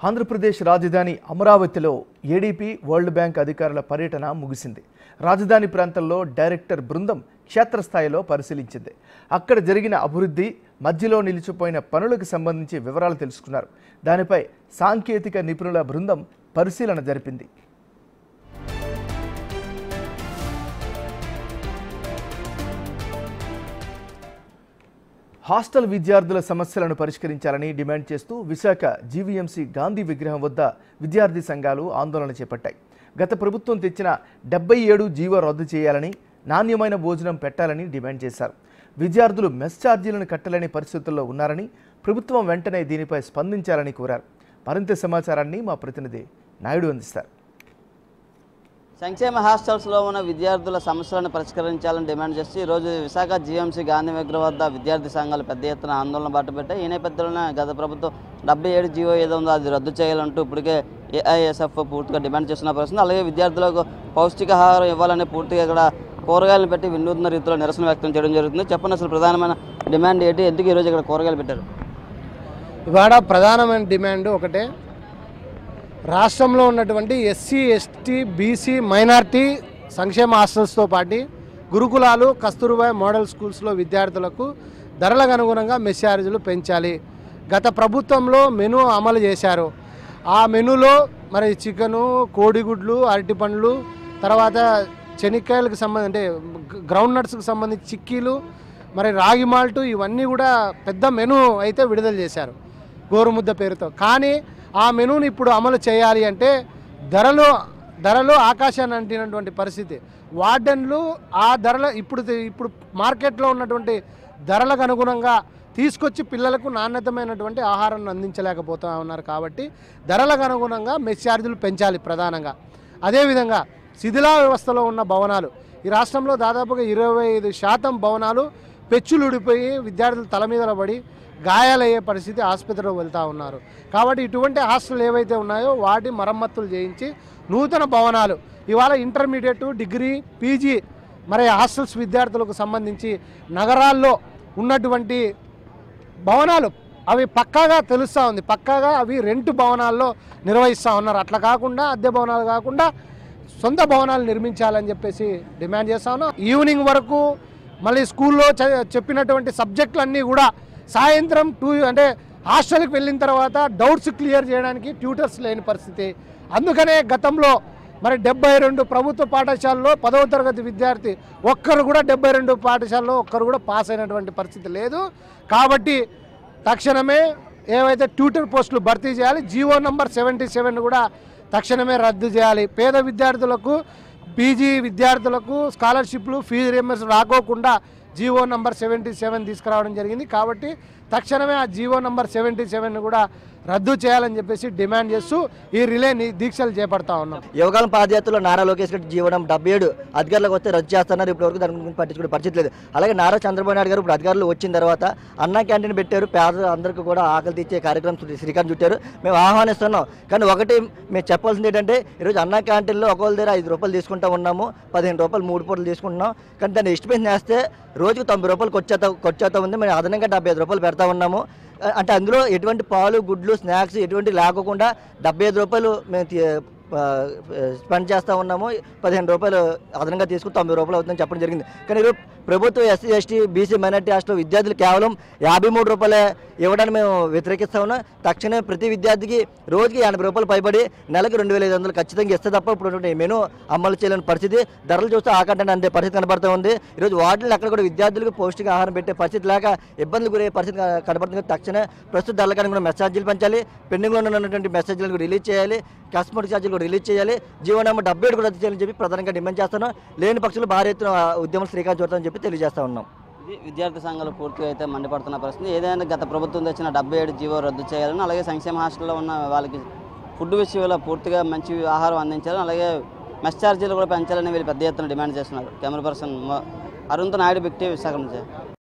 ఆంధ్రప్రదేశ్ రాజధాని అమరావతిలో ADP world bank అధికారుల పర్యటన ముగిసింది. రాజధాని ప్రాంతంలో డైరెక్టర్ బృందం క్షేత్రస్థాయిలో పరిశీలించింది. అక్కడ జరిగిన అభివృద్ధి, మధ్యలో నిలిచిపోయిన పనులకు సంబంధించి వివరాలు తెలుసుకున్నారు. దానిపై సాంకేతిక నిపుణుల బృందం పరిశీలన జరిపింది. హాస్టల్ విద్యార్థుల సమస్యలను పరిష్కరించాలని డిమాండ్ చేస్తూ విశాఖ జీవీఎంసీ గాంధీ విగ్రహం వద్ద విద్యార్థి సంఘాలు ఆందోళన చేపట్టాయి. గత ప్రభుత్వం తెచ్చిన 77 జీవో రద్దు చేయాలని, నాణ్యమైన భోజనం పెట్టాలని డిమాండ్ చేశారు. విద్యార్థులు మెస్ ఛార్జీలను కట్టలేని పరిస్థితుల్లో ఉన్నారని, ప్రభుత్వం వెంటనే దీనిపై స్పందించాలని కోరారు. మరింత సమాచారాన్ని మా ప్రతినిధి నాయుడు అందిస్తారు. సంక్షేమ హాస్టల్స్లో ఉన్న విద్యార్థుల సమస్యలను పరిష్కరించాలని డిమాండ్ చేస్తూ ఈరోజు విశాఖ జీఎంసీ గాంధీ విగ్రహం వద్ద విద్యార్థి సంఘాలు పెద్ద ఎత్తున ఆందోళన బాటపెట్టాయి. ఈ నేపథ్యంలోనే గత ప్రభుత్వం 77 జీవో ఏదో ఉందో అది రద్దు చేయాలంటూ ఇప్పటికే ఏఐఎస్ఎఫ్ పూర్తిగా డిమాండ్ చేస్తున్న పరిస్థితి. అలాగే విద్యార్థులకు పౌష్టికాహారం ఇవ్వాలని పూర్తిగా ఇక్కడ కూరగాయలను పెట్టి వినూత్న రీతిలో నిరసన వ్యక్తం చేయడం జరుగుతుంది. చెప్పండి, అసలు ప్రధానమైన డిమాండ్ ఏంటి? ఎందుకు ఈరోజు ఇక్కడ కూరగాయలు పెట్టారు? ఇవాళ ప్రధానమైన డిమాండ్ ఒకటే, రాష్ట్రంలో ఉన్నటువంటి ఎస్సీ, ఎస్టీ, బీసీ, మైనార్టీ సంక్షేమ హాస్టల్స్తో పాటు గురుకులాలు, కస్తూర్బా మోడల్ స్కూల్స్లో విద్యార్థులకు ధరలకు అనుగుణంగా మెస్ ఛార్జీలు పెంచాలి. గత ప్రభుత్వంలో మెనూ అమలు చేశారు. ఆ మెనూలో మరి చికెను, కోడిగుడ్లు, అరటిపండ్లు, తర్వాత శనక్కాయలకు సంబంధించి అంటే గ్రౌండ్ నట్స్కి సంబంధించి చిక్కీలు, మరి రాగి మాల్టు, ఇవన్నీ కూడా పెద్ద మెనూ అయితే విడుదల చేశారు గోరుముద్ద పేరుతో. కానీ ఆ మెనూని ఇప్పుడు అమలు చేయాలి అంటే ధరలు ఆకాశాన్ని అంటినటువంటి పరిస్థితి. వార్డెన్లు ఆ ధరల ఇప్పుడు మార్కెట్లో ఉన్నటువంటి ధరలకు అనుగుణంగా తీసుకొచ్చి పిల్లలకు నాణ్యతమైనటువంటి ఆహారాన్ని అందించలేకపోతూ ఉన్నారు. కాబట్టి ధరలకు అనుగుణంగా మెస్ ఛార్జీలు పెంచాలి ప్రధానంగా. అదేవిధంగా శిథిలా వ్యవస్థలో ఉన్న భవనాలు, ఈ రాష్ట్రంలో దాదాపుగా 25% భవనాలు పెచ్చులు ఊడిపోయి విద్యార్థులు తల మీద పడి గాయాలయ్యే పరిస్థితి, ఆసుపత్రిలో వెళ్తూ ఉన్నారు. కాబట్టి ఇటువంటి హాస్టల్ ఏవైతే ఉన్నాయో వాటి మరమ్మతులు చేయించి నూతన భవనాలు, ఇవాళ ఇంటర్మీడియట్, డిగ్రీ, పీజీ మరి హాస్టల్స్ విద్యార్థులకు సంబంధించి నగరాల్లో ఉన్నటువంటి భవనాలు అవి పక్కాగా తెలుస్తూ ఉంది, పక్కాగా అవి రెంట్ భవనాల్లో నిర్వహిస్తూ ఉన్నారు. అట్లా కాకుండా అద్దె భవనాలు కాకుండా సొంత భవనాలు నిర్మించాలని చెప్పేసి డిమాండ్ చేస్తూ ఉన్నాం. ఈవినింగ్ వరకు మళ్ళీ స్కూల్లో చెప్పినటువంటి సబ్జెక్టులన్నీ కూడా సాయంత్రం అంటే హాస్టల్కి వెళ్ళిన తర్వాత డౌట్స్ క్లియర్ చేయడానికి ట్యూటర్స్ లేని పరిస్థితి. అందుకనే గతంలో మరి 72 ప్రభుత్వ పాఠశాలలో 10వ తరగతి విద్యార్థి ఒక్కరు కూడా 72 పాఠశాలలో ఒక్కరు కూడా పాస్ అయినటువంటి పరిస్థితి లేదు. కాబట్టి తక్షణమే ఏవైతే ట్యూటర్ పోస్టులు భర్తీ చేయాలి, జీవో నంబర్ 77 కూడా తక్షణమే రద్దు చేయాలి. పేద విద్యార్థులకు, పీజీ విద్యార్థులకు స్కాలర్షిప్లు, ఫీజు రియంబర్స్ రాకోకుండా జీవో నంబర్ 77 తీసుకురావడం జరిగింది. కాబట్టి తక్షణమే ఆ జీవో నంబర్ 77 కూడా రద్దు చేయాలని చెప్పేసి డిమాండ్ చేస్తూ ఈ రిలే దీక్షలు చేపడతా ఉన్నాం. యువకాలం పాదయాత్రలో నారా లోకేష్ గారు జీవో నంబర్ 77 అధికారులకు వస్తే రద్దు చేస్తున్నారు. ఇప్పటివరకు దాని గురించి పట్టించుకునే పరిస్థితి లేదు. అలాగే నారా చంద్రబాబు నాయుడు గారు ఇప్పుడు అధికారులు వచ్చిన తర్వాత అన్నా క్యాంటీన్ పెట్టారు. పేద అందరికీ కూడా ఆకలి తీర్చే కార్యక్రమం శ్రీకారం చుట్టారు. మేము ఆహ్వానిస్తున్నాం. కానీ ఒకటి మేము చెప్పాల్సింది ఏంటంటే, ఈరోజు అన్నా క్యాంటీన్లో ఒకళ్ళ దగ్గర 5 రూపాయలు తీసుకుంటా ఉన్నాము, 15 రూపాయలు 3 పూటలు తీసుకుంటున్నాం. కానీ దాన్ని ఎస్టిమేషన్ వేస్తే రోజుకు 90 రూపాయలు ఖర్చు ఉంది. మేము అదనంగా 75 రూపాయలు పెడతా ఉన్నాము. అంటే అందులో ఎటువంటి పాలు, గుడ్లు, స్నాక్స్ ఎటువంటి లేకుండా 75 రూపాయలు మేము స్పెండ్ చేస్తూ ఉన్నాము. 15 రూపాయలు అదనంగా తీసుకుని 90 రూపాయలు అవుతుందని చెప్పడం జరిగింది. కానీ ఈరోజు ప్రభుత్వం SC, ST, BC, minority hostel విద్యార్థులు కేవలం 53 రూపాయలే ఇవ్వడానికి మేము వ్యతిరేకిస్తా ఉన్నాం. తక్షణమే ప్రతి విద్యార్థికి రోజుకి 80 రూపాయలు పైబడి నెలకు 2500 ఖచ్చితంగా ఇస్తే తప్ప ఇప్పుడు మెనూ అమలు చేయలేని పరిస్థితి. ధరలు చూస్తే ఆకంటే అంతే పరిస్థితి కనబడుతూ ఉంది. ఈరోజు వార్డులు ఎక్కడ కూడా విద్యార్థులకు పౌష్టిక ఆహారం పెట్టే పరిస్థితి లేక ఇబ్బందులు గురయ్యే పరిస్థితి కనబడుతుంది. తక్షణమే ప్రస్తుత ధరల కనుక మెస్ ఛార్జీలు పెంచాలి, పెండింగ్లో ఉన్నటువంటి మెస్ ఛార్జీలను రిలీజ్ చేయాలి, కస్టమర్ ఛార్జీలు రిలీజ్ చేయాలి, జీవో నంబర్ 77 కూడా రద్దు చేయాలని చెప్పి ప్రధానంగా డిమాండ్ చేస్తున్నాం. లేని పక్షులు భారీ ఎత్తున ఉద్యమం శ్రీకారం చుడతామని చెప్పి తెలియజేస్తా ఉన్నాం. ఇది విద్యార్థి సంఘాలు పూర్తిగా అయితే మండిపడుతున్న పరిస్థితి. ఏదైనా గత ప్రభుత్వం తెచ్చిన 77 జీవో రద్దు చేయాలని, అలాగే సంక్షేమ హాస్టల్లో ఉన్న వాళ్ళకి ఫుడ్ విషయంలో పూర్తిగా మంచి ఆహారం అందించాలని, అలాగే మెస్ ఛార్జీలు కూడా పెంచాలని వీళ్ళు పెద్ద ఎత్తున డిమాండ్ చేస్తున్నారు. కెమెరా పర్సన్ అరుణ్తో నాయుడు, బిగ్ టీవీ, విశాఖ నుంచి.